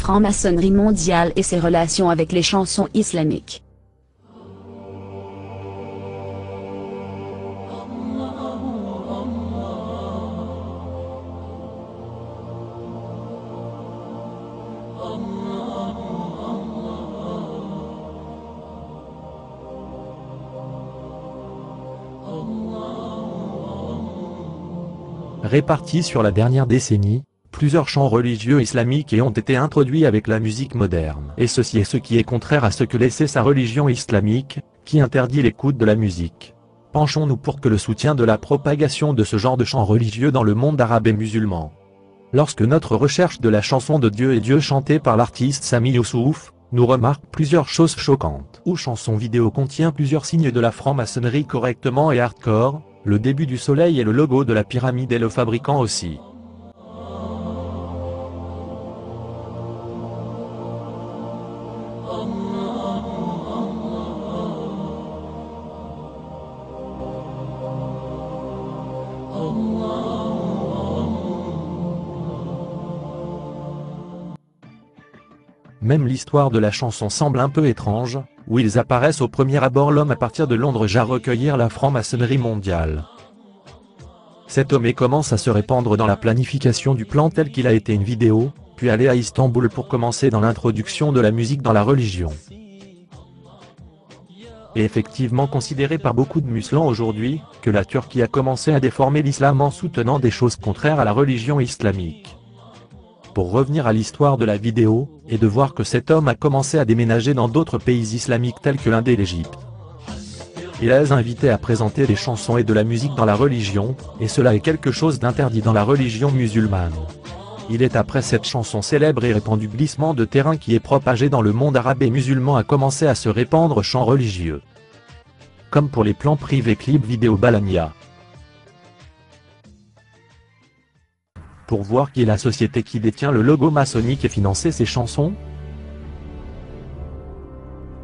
franc-maçonnerie mondiale et ses relations avec les chansons islamiques. Répartis sur la dernière décennie, plusieurs chants religieux islamiques ont été introduits avec la musique moderne. Et ceci est ce qui est contraire à ce que laissait sa religion islamique, qui interdit l'écoute de la musique. Penchons-nous pour que le soutien de la propagation de ce genre de chants religieux dans le monde arabe et musulman. Lorsque notre recherche de la chanson de Dieu et Dieu chantée par l'artiste Sami Youssouf, nous remarque plusieurs choses choquantes. Ou chanson vidéo contient plusieurs signes de la franc-maçonnerie correctement et hardcore, le début du soleil et le logo de la pyramide et le fabricant aussi. Même l'histoire de la chanson semble un peu étrange, où ils apparaissent au premier abord l'homme à partir de Londres à recueillir la franc-maçonnerie mondiale. Cet homme commence à se répandre dans la planification du plan tel qu'il a été une vidéo, puis aller à Istanbul pour commencer dans l'introduction de la musique dans la religion. Et effectivement considéré par beaucoup de musulmans aujourd'hui, que la Turquie a commencé à déformer l'islam en soutenant des choses contraires à la religion islamique. Pour revenir à l'histoire de la vidéo, et de voir que cet homme a commencé à déménager dans d'autres pays islamiques tels que l'Inde et l'Égypte. Il les invitait à présenter des chansons et de la musique dans la religion, et cela est quelque chose d'interdit dans la religion musulmane. Il est après cette chanson célèbre et répandue glissement de terrain qui est propagée dans le monde arabe et musulman a commencé à se répandre chants religieux. Comme pour les plans privés clips vidéo Balania. Pour voir qui est la société qui détient le logo maçonnique et financer ces chansons?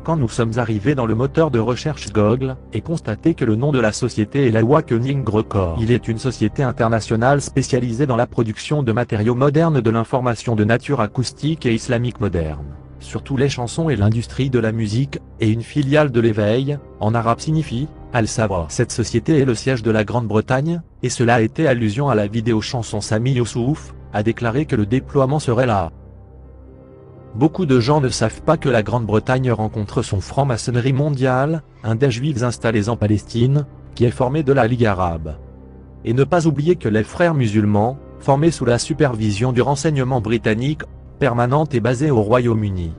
Quand nous sommes arrivés dans le moteur de recherche Google, et constaté que le nom de la société est la Awakening Records. Il est une société internationale spécialisée dans la production de matériaux modernes de l'information de nature acoustique et islamique moderne, surtout les chansons et l'industrie de la musique, et une filiale de l'éveil, en arabe signifie Al-Sawa. Cette société est le siège de la Grande-Bretagne, et cela a été allusion à la vidéo chanson Sami Youssouf, a déclaré que le déploiement serait là. Beaucoup de gens ne savent pas que la Grande-Bretagne rencontre son franc-maçonnerie mondiale, un des juifs installés en Palestine, qui est formé de la Ligue arabe. Et ne pas oublier que les frères musulmans, formés sous la supervision du renseignement britannique, permanente et basés au Royaume-Uni.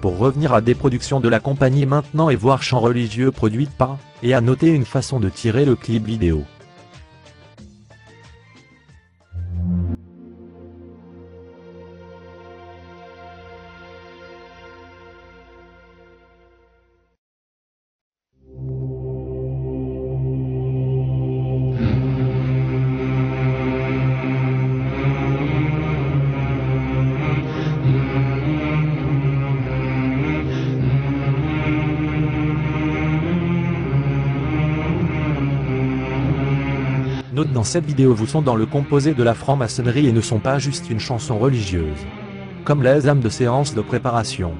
Pour revenir à des productions de la compagnie maintenant et voir chants religieux produites par, et à noter une façon de tirer le clip vidéo. Note dans cette vidéo vous sont dans le composé de la franc-maçonnerie et ne sont pas juste une chanson religieuse. Comme les âmes de séance de préparation.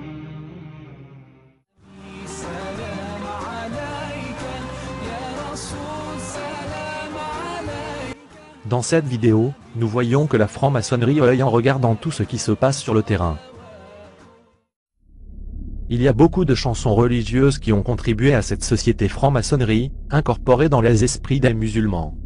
Dans cette vidéo, nous voyons que la franc-maçonnerie œille en regardant tout ce qui se passe sur le terrain. Il y a beaucoup de chansons religieuses qui ont contribué à cette société franc-maçonnerie, incorporée dans les esprits des musulmans.